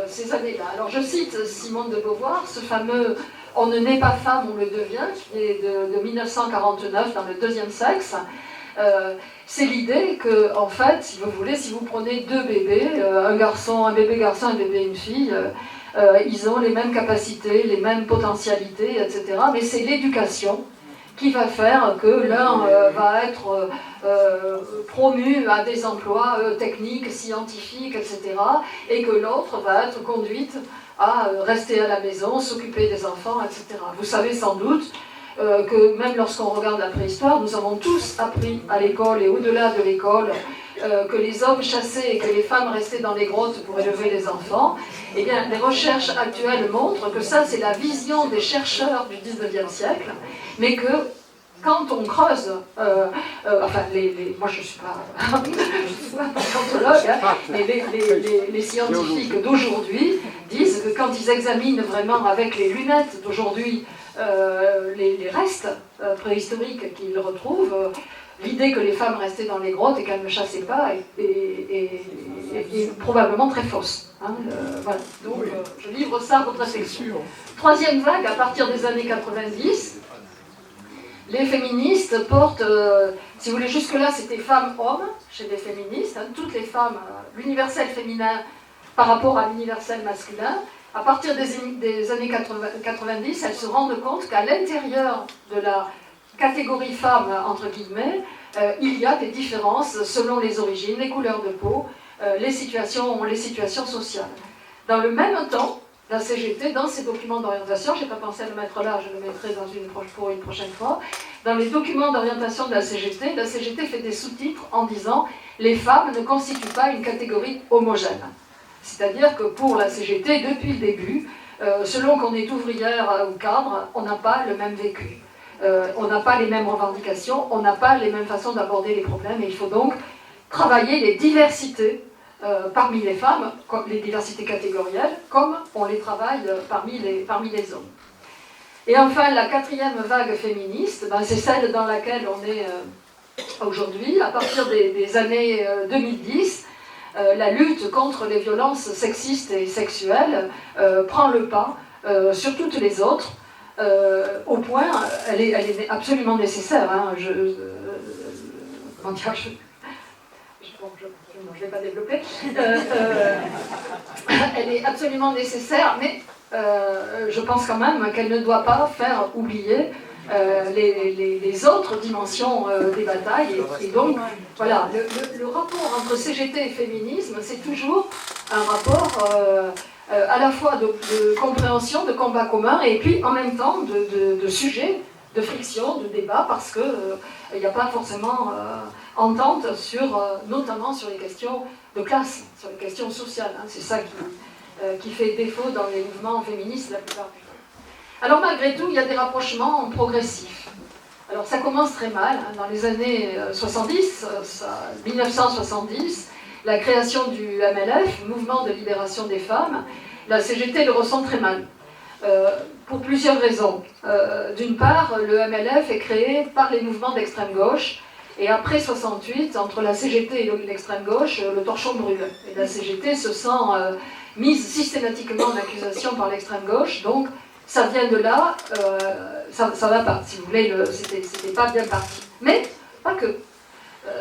ces années-là. Alors je cite Simone de Beauvoir, ce fameux « On ne naît pas femme, on le devient », qui est de 1949 dans le deuxième sexe. C'est l'idée que, en fait, si vous voulez, si vous prenez deux bébés, un bébé garçon, un bébé une fille, ils ont les mêmes capacités, les mêmes potentialités, etc. Mais c'est l'éducation qui va faire que l'un va être promu à des emplois techniques, scientifiques, etc. et que l'autre va être conduite à rester à la maison, s'occuper des enfants, etc. Vous savez sans doute que même lorsqu'on regarde la préhistoire, nous avons tous appris à l'école et au-delà de l'école que les hommes chassaient et que les femmes restaient dans les grottes pour élever les enfants. Eh bien, les recherches actuelles montrent que ça, c'est la vision des chercheurs du 19e siècle, mais que quand on creuse, enfin, moi je ne suis pas, anthropologue, hein, mais les scientifiques d'aujourd'hui disent que quand ils examinent vraiment avec les lunettes d'aujourd'hui les restes préhistoriques qu'ils retrouvent, l'idée que les femmes restaient dans les grottes et qu'elles ne chassaient pas est probablement très fausse. Hein, voilà. Donc je livre ça à votre réflexion. Troisième vague, à partir des années 90, les féministes portent, si vous voulez, jusque-là c'était femmes-hommes chez les féministes, hein, toutes les femmes, l'universel féminin par rapport à l'universel masculin. À partir des années 90, elles se rendent compte qu'à l'intérieur de la catégorie femme, entre guillemets, il y a des différences selon les origines, les couleurs de peau, les situations sociales. Dans le même temps, la CGT, dans ses documents d'orientation, je n'ai pas pensé à le mettre là, je le mettrai pour une prochaine fois, dans les documents d'orientation de la CGT fait des sous-titres en disant « Les femmes ne constituent pas une catégorie homogène ». C'est-à-dire que pour la CGT, depuis le début, selon qu'on est ouvrière ou cadre, on n'a pas le même vécu. On n'a pas les mêmes revendications, on n'a pas les mêmes façons d'aborder les problèmes, et il faut donc travailler les diversités parmi les femmes, comme les diversités catégorielles, comme on les travaille parmi les hommes. Et enfin, la quatrième vague féministe, ben, c'est celle dans laquelle on est aujourd'hui, à partir des années 2010, la lutte contre les violences sexistes et sexuelles prend le pas sur toutes les autres, au point, elle est absolument nécessaire. Hein, comment dire, je ne vais pas développer. Elle est absolument nécessaire, mais je pense quand même qu'elle ne doit pas faire oublier les autres dimensions des batailles. Et donc, voilà, le rapport entre CGT et féminisme, c'est toujours un rapport à la fois de compréhension, de combat commun, et puis en même temps de sujet, de friction, de débat, parce qu'il n'y a pas forcément entente, notamment sur les questions de classe, sur les questions sociales. Hein. C'est ça qui fait défaut dans les mouvements féministes la plupart du temps. Alors malgré tout, il y a des rapprochements progressifs. Alors ça commence très mal, hein. Dans les années 1970, la création du MLF, Mouvement de libération des femmes, la CGT le ressent très mal, pour plusieurs raisons. D'une part, le MLF est créé par les mouvements d'extrême gauche, et après 68, entre la CGT et l'extrême gauche, le torchon brûle. Et la CGT se sent mise systématiquement en accusation par l'extrême gauche, donc ça vient de là, ça va pas, si vous voulez, c'était pas bien parti. Mais pas que.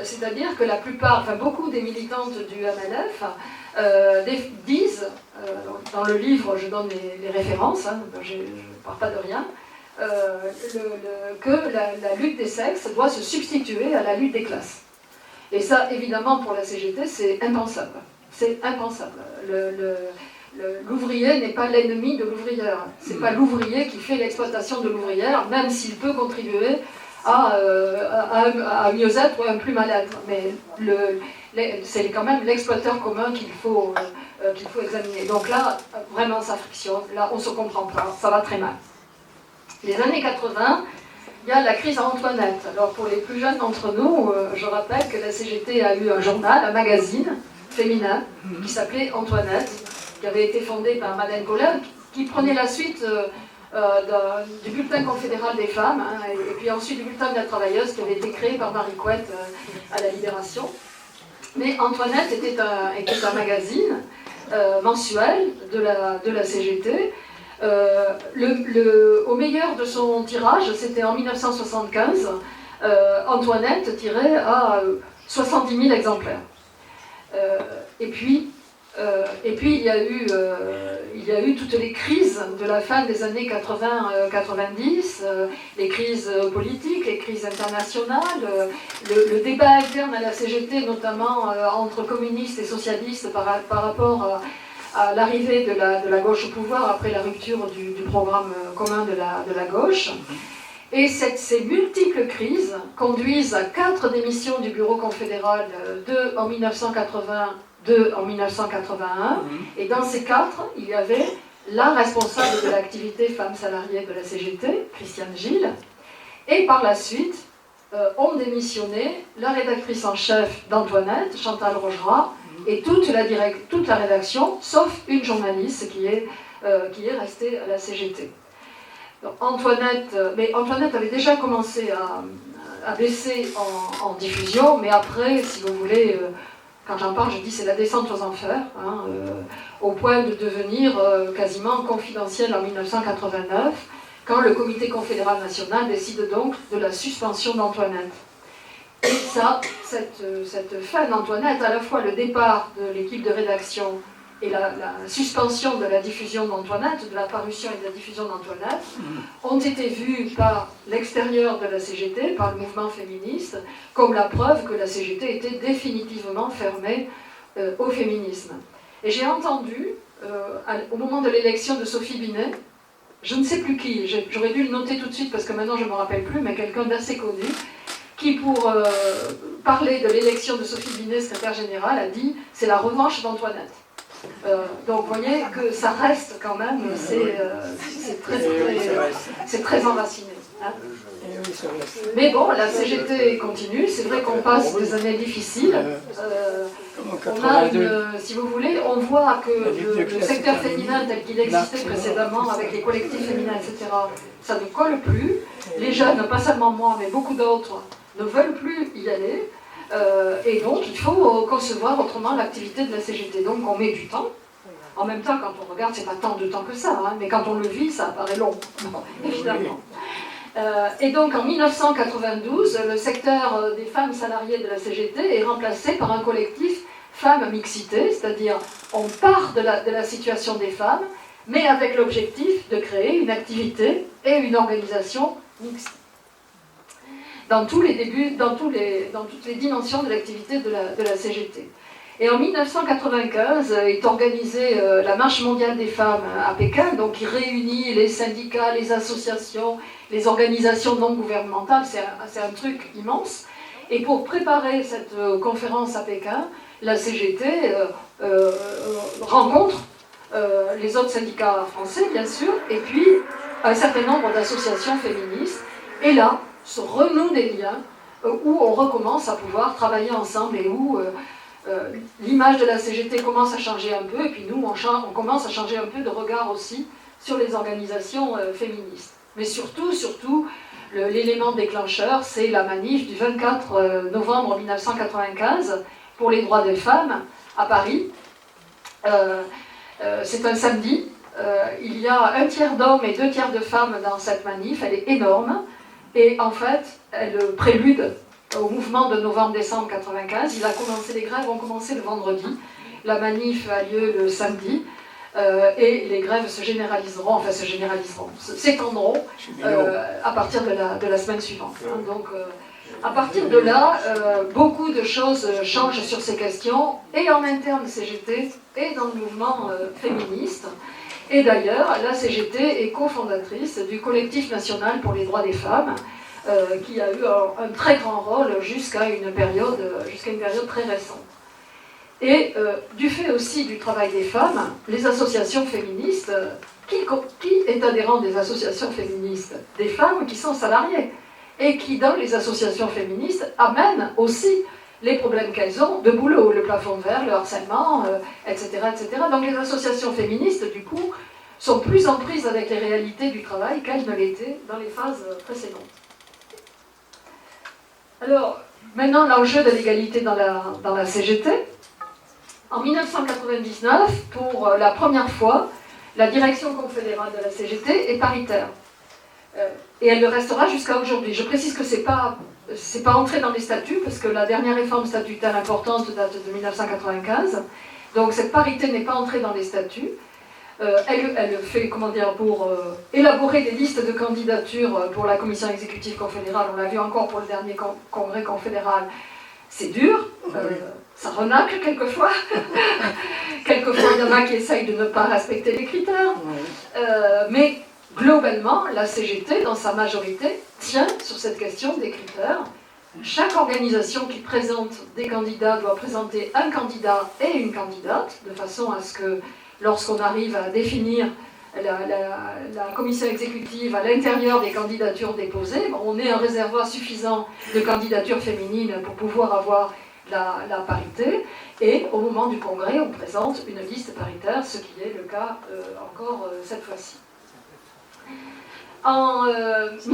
C'est-à-dire que la plupart, enfin beaucoup des militantes du MLF disent, dans le livre je donne les références, hein, je ne pars pas de rien, que la lutte des sexes doit se substituer à la lutte des classes. Et ça, évidemment, pour la CGT, c'est impensable. C'est impensable. L'ouvrier n'est pas l'ennemi de l'ouvrière. C'est pas l'ouvrier qui fait l'exploitation de l'ouvrière, même s'il peut contribuer à un mieux-être ou à un plus mal-être. Mais c'est quand même l'exploiteur commun qu'il faut examiner. Donc là, vraiment, ça frictionne. Là, on ne se comprend pas. Ça va très mal. Les années 80, il y a la crise à Antoinette. Alors pour les plus jeunes d'entre nous, je rappelle que la CGT a eu un journal, un magazine féminin, qui s'appelait Antoinette, qui avait été fondé par Madeleine Colin, qui prenait la suite du bulletin confédéral des femmes, hein, et puis ensuite du bulletin de la travailleuse, qui avait été créé par Marie Couette à la Libération. Mais Antoinette était un magazine mensuel de la CGT. Au meilleur de son tirage, c'était en 1975, Antoinette tirait à 70 000 exemplaires. Et puis il y a eu toutes les crises de la fin des années 80-90, les crises politiques, les crises internationales, le débat interne à la CGT, notamment entre communistes et socialistes par rapport à l'arrivée de la gauche au pouvoir après la rupture du programme commun de la gauche. Et ces multiples crises conduisent à 4 démissions du bureau confédéral, 2 en 1980, 2 en 1981, et dans ces 4, il y avait la responsable de l'activité femme salariée de la CGT, Christiane Gilles, Et par la suite, ont démissionné la rédactrice en chef d'Antoinette, Chantal Rogera, et toute la rédaction, sauf une journaliste qui est restée à la CGT. Donc, Antoinette avait déjà commencé à baisser en diffusion, mais après, si vous voulez, quand j'en parle, je dis c'est la descente aux enfers, hein, au point de devenir quasiment confidentielle en 1989, quand le Comité confédéral national décide donc de la suspension d'Antoinette. Et ça, cette fin d'Antoinette, à la fois le départ de l'équipe de rédaction et la suspension de la diffusion d'Antoinette, de la parution et de la diffusion d'Antoinette, ont été vus par l'extérieur de la CGT, par le mouvement féministe, comme la preuve que la CGT était définitivement fermée au féminisme. Et j'ai entendu, au moment de l'élection de Sophie Binet, je ne sais plus qui, j'aurais dû le noter tout de suite parce que maintenant je ne me rappelle plus, mais quelqu'un d'assez connu, qui pour parler de l'élection de Sophie Binet, secrétaire générale, a dit « c'est la revanche d'Antoinette ». Donc vous voyez que ça reste quand même, c'est très enraciné. Hein. Mais bon, la CGT continue, c'est vrai qu'on passe des années difficiles. On a si vous voulez, on voit que le secteur féminin tel qu'il existait précédemment avec les collectifs féminins, etc., ça ne colle plus. Les jeunes, pas seulement moi, mais beaucoup d'autres, ne veulent plus y aller. Et donc, il faut concevoir autrement l'activité de la CGT. Donc, on met du temps. En même temps, quand on regarde, c'est pas tant de temps que ça, hein, mais quand on le vit, ça paraît long, évidemment. Et donc, en 1992, le secteur des femmes salariées de la CGT est remplacé par un collectif Femmes Mixité, c'est-à-dire on part de la situation des femmes, mais avec l'objectif de créer une activité et une organisation mixte. Dans tous les débuts, dans toutes les dimensions de l'activité de la CGT. Et en 1995 est organisée la Marche mondiale des femmes à Pékin, donc qui réunit les syndicats, les associations, les organisations non gouvernementales, c'est un truc immense. Et pour préparer cette conférence à Pékin, la CGT rencontre les autres syndicats français, bien sûr, et puis un certain nombre d'associations féministes. Et là, se renouent des liens où on recommence à pouvoir travailler ensemble et où l'image de la CGT commence à changer un peu, et puis nous, on commence à changer un peu de regard aussi sur les organisations féministes. Mais surtout, l'élément déclencheur, c'est la manif du 24 novembre 1995 pour les droits des femmes à Paris. C'est un samedi. Il y a 1/3 d'hommes et 2/3 de femmes dans cette manif. Elle est énorme. Et en fait, elle prélude au mouvement de novembre-décembre 1995. Les grèves ont commencé le vendredi. La manif a lieu le samedi. Et les grèves s'étendront à partir de la semaine suivante. Hein. Donc, à partir de là, beaucoup de choses changent sur ces questions, et en interne CGT, et dans le mouvement féministe. Et d'ailleurs, la CGT est cofondatrice du collectif national pour les droits des femmes, qui a eu un très grand rôle jusqu'à une période très récente. Et du fait aussi du travail des femmes, les associations féministes, qui est adhérent des associations féministes? Des femmes qui sont salariées, et qui, dans les associations féministes, amènent aussi les problèmes qu'elles ont de boulot, le plafond de verre, le harcèlement, etc., etc. Donc les associations féministes, du coup, sont plus en prise avec les réalités du travail qu'elles ne l'étaient dans les phases précédentes. Alors, maintenant, l'enjeu de l'égalité dans la CGT. En 1999, pour la première fois, la direction confédérale de la CGT est paritaire. Et elle le restera jusqu'à aujourd'hui. Je précise que c'est pas entré dans les statuts, parce que la dernière réforme statutaire importante date de 1995. Donc cette parité n'est pas entrée dans les statuts. Elle fait, pour élaborer des listes de candidatures pour la commission exécutive confédérale. On l'a vu encore pour le dernier congrès confédéral. C'est dur, ça renacle quelquefois. Quelquefois, il y en a qui essayent de ne pas respecter les critères. Mais globalement, la CGT, dans sa majorité, tient sur cette question des critères. Chaque organisation qui présente des candidats doit présenter un candidat et une candidate, de façon à ce que, lorsqu'on arrive à définir la commission exécutive à l'intérieur des candidatures déposées. Bon, on est un réservoir suffisant de candidatures féminines pour pouvoir avoir la parité. Et au moment du congrès, on présente une liste paritaire, ce qui est le cas encore cette fois-ci. Je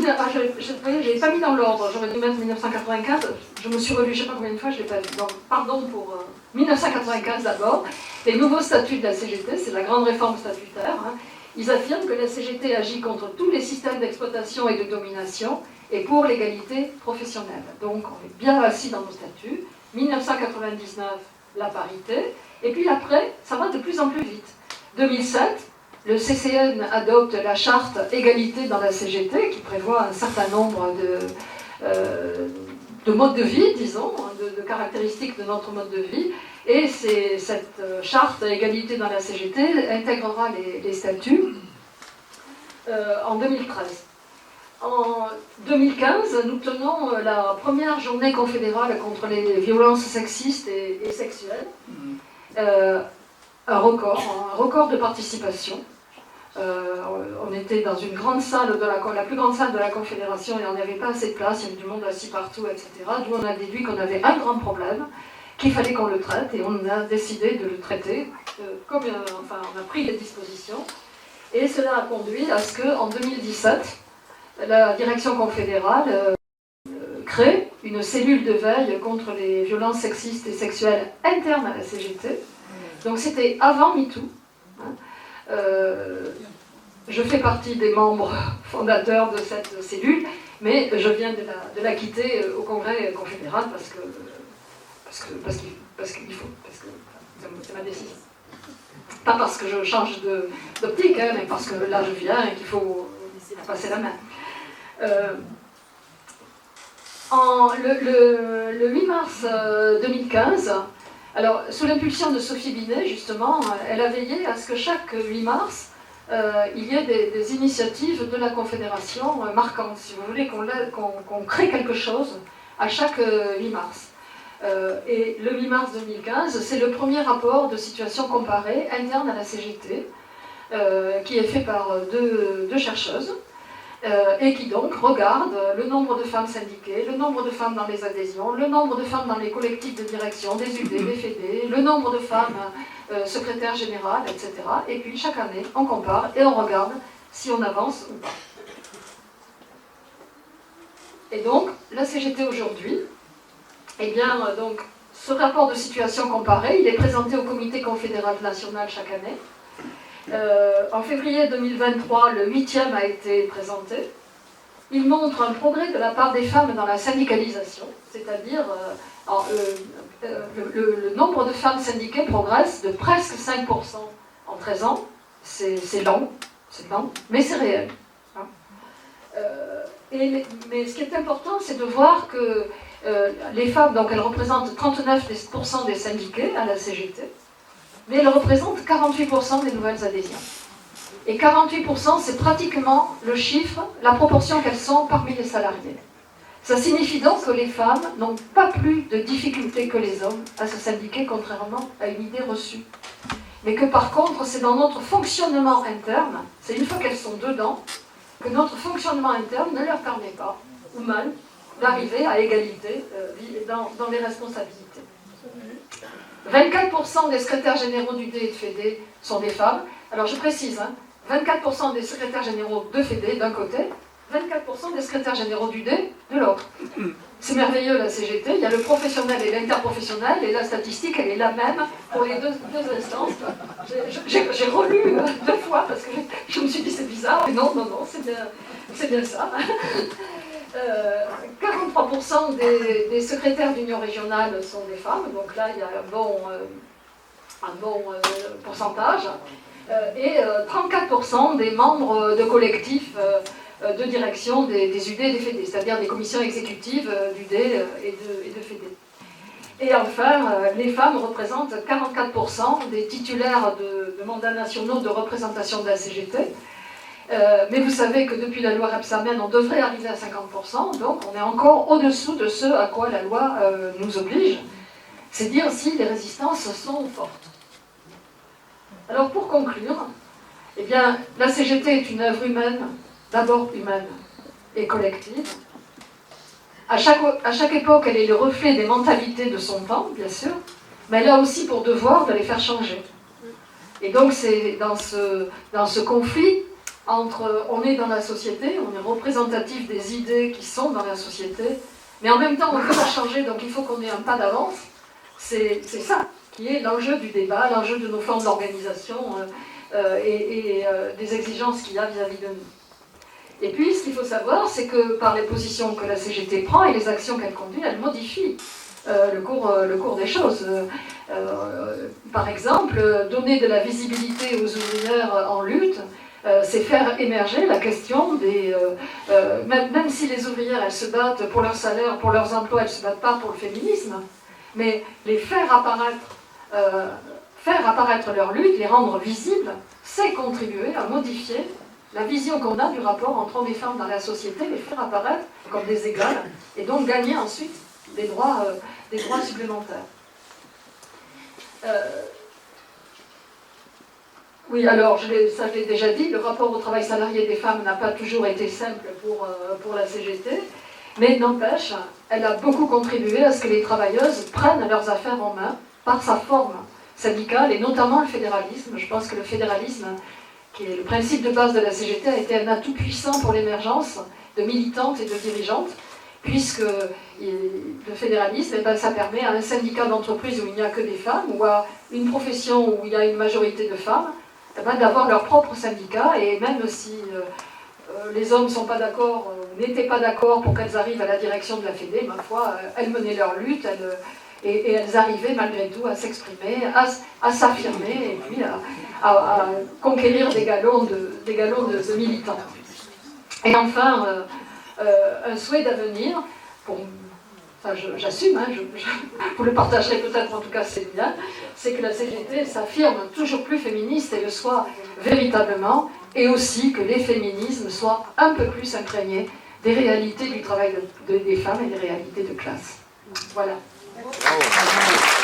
n'avais pas mis dans l'ordre, j'aurais dû mettre 1995, je me suis relue je ne sais pas combien de fois, je ne l'ai pas vu. Donc, pardon pour 1995 d'abord. Les nouveaux statuts de la CGT, c'est la grande réforme statutaire. Hein. Ils affirment que la CGT agit contre tous les systèmes d'exploitation et de domination et pour l'égalité professionnelle. Donc on est bien assis dans nos statuts. 1999, la parité. Et puis après, ça va de plus en plus vite. 2007, le CCN adopte la charte égalité dans la CGT qui prévoit un certain nombre de modes de vie, disons, de caractéristiques de notre mode de vie. Et cette charte égalité dans la CGT intégrera les statuts en 2013. En 2015, nous tenons la première journée confédérale contre les violences sexistes et sexuelles. Un record de participation. On était dans une grande salle, la plus grande salle de la Confédération, et on n'avait pas assez de place, il y avait du monde assis partout, etc. D'où on a déduit qu'on avait un grand problème, qu'il fallait qu'on le traite, et on a décidé de le traiter, on a pris les dispositions, et cela a conduit à ce qu'en 2017, la direction confédérale crée une cellule de veille contre les violences sexistes et sexuelles internes à la CGT. Donc c'était avant MeToo. Hein. Je fais partie des membres fondateurs de cette cellule, mais je viens de la quitter au congrès confédéral parce qu'il faut, c'est ma décision. Pas parce que je change d'optique, hein, mais parce que là je viens et qu'il faut passer la main. Le 8 mars 2015, alors sous l'impulsion de Sophie Binet, justement, elle a veillé à ce que chaque 8 mars, il y ait des initiatives de la Confédération marquantes, si vous voulez, qu'on crée quelque chose à chaque 8 mars. Et le 8 mars 2015, c'est le premier rapport de situation comparée interne à la CGT, qui est fait par deux chercheuses, et qui donc regarde le nombre de femmes syndiquées, le nombre de femmes dans les adhésions, le nombre de femmes dans les collectifs de direction, des UD, des FED, le nombre de femmes secrétaires générales, etc. Et puis chaque année, on compare et on regarde si on avance ou pas. Et donc, la CGT aujourd'hui, eh bien, donc, ce rapport de situation comparée, il est présenté au Comité confédéral national chaque année. En février 2023, le 8e a été présenté. Il montre un progrès de la part des femmes dans la syndicalisation, c'est-à-dire le nombre de femmes syndiquées progresse de presque 5% en 13 ans. C'est lent, mais c'est réel. Hein. Mais ce qui est important, c'est de voir que les femmes, donc elles représentent 39% des syndiqués à la CGT, mais elles représentent 48% des nouvelles adhésions. Et 48%, c'est pratiquement le chiffre, la proportion qu'elles sont parmi les salariés. Ça signifie donc que les femmes n'ont pas plus de difficultés que les hommes à se syndiquer, contrairement à une idée reçue. Mais que par contre, c'est dans notre fonctionnement interne, c'est une fois qu'elles sont dedans, que notre fonctionnement interne ne leur permet pas, ou mal, d'arriver à égalité dans les responsabilités. 24% des secrétaires généraux du D et de FED sont des femmes. Alors je précise, hein, 24% des secrétaires généraux de FED d'un côté, 24% des secrétaires généraux du D de l'autre. C'est merveilleux la CGT, il y a le professionnel et l'interprofessionnel, et la statistique elle est la même pour les deux instances. J'ai relu 2 fois parce que je me suis dit c'est bizarre, mais non, c'est bien ça. 43% des secrétaires d'union régionale sont des femmes, donc là il y a un bon pourcentage, et 34% des membres de collectifs de direction des UD et des FED, c'est-à-dire des commissions exécutives d'UD et de FED. Et enfin, les femmes représentent 44% des titulaires de mandats nationaux de représentation de la CGT. Mais vous savez que depuis la loi Rebsamen, on devrait arriver à 50%, donc on est encore au-dessous de ce à quoi la loi nous oblige. C'est dire si les résistances sont fortes. Alors pour conclure, Eh bien, la CGT est une œuvre humaine, d'abord humaine et collective. À chaque époque, elle est le reflet des mentalités de son temps, bien sûr, mais elle a aussi pour devoir de les faire changer. Et donc, c'est dans ce conflit entre on est dans la société, on est représentatif des idées qui sont dans la société, mais en même temps, on veut la changer, donc il faut qu'on ait un pas d'avance. C'est ça qui est l'enjeu du débat, l'enjeu de nos formes d'organisation et des exigences qu'il y a vis-à-vis de nous. Et puis, ce qu'il faut savoir, c'est que par les positions que la CGT prend et les actions qu'elle conduit, elle modifie le cours des choses. Par exemple, donner de la visibilité aux ouvrières en lutte, c'est faire émerger la question des... même si les ouvrières, elles se battent pour leur salaire, pour leurs emplois, elles ne se battent pas pour le féminisme, mais les faire apparaître leur lutte, les rendre visibles, c'est contribuer à modifier la vision qu'on a du rapport entre hommes et femmes dans la société, les faire apparaître comme des égales, et donc gagner ensuite des droits supplémentaires. Oui, alors, ça je l'ai déjà dit, le rapport au travail salarié des femmes n'a pas toujours été simple pour la CGT, mais n'empêche, elle a beaucoup contribué à ce que les travailleuses prennent leurs affaires en main par sa forme syndicale, et notamment le fédéralisme. Je pense que le fédéralisme, qui est le principe de base de la CGT, a été un atout puissant pour l'émergence de militantes et de dirigeantes, puisque le fédéralisme, ça permet à un syndicat d'entreprise où il n'y a que des femmes, ou à une profession où il y a une majorité de femmes, d'avoir leur propre syndicat, et même si les hommes n'étaient pas d'accord pour qu'elles arrivent à la direction de la Fédé, ma foi, elles menaient leur lutte, et elles arrivaient malgré tout à s'exprimer, à s'affirmer, et puis à conquérir des galons de militants. Et enfin, un souhait d'avenir, j'assume, vous le partagerez peut-être, en tout cas c'est bien, c'est que la CGT s'affirme toujours plus féministe et le soit véritablement, et aussi que les féminismes soient un peu plus imprégnés des réalités du travail des femmes et des réalités de classe. Voilà. Bravo.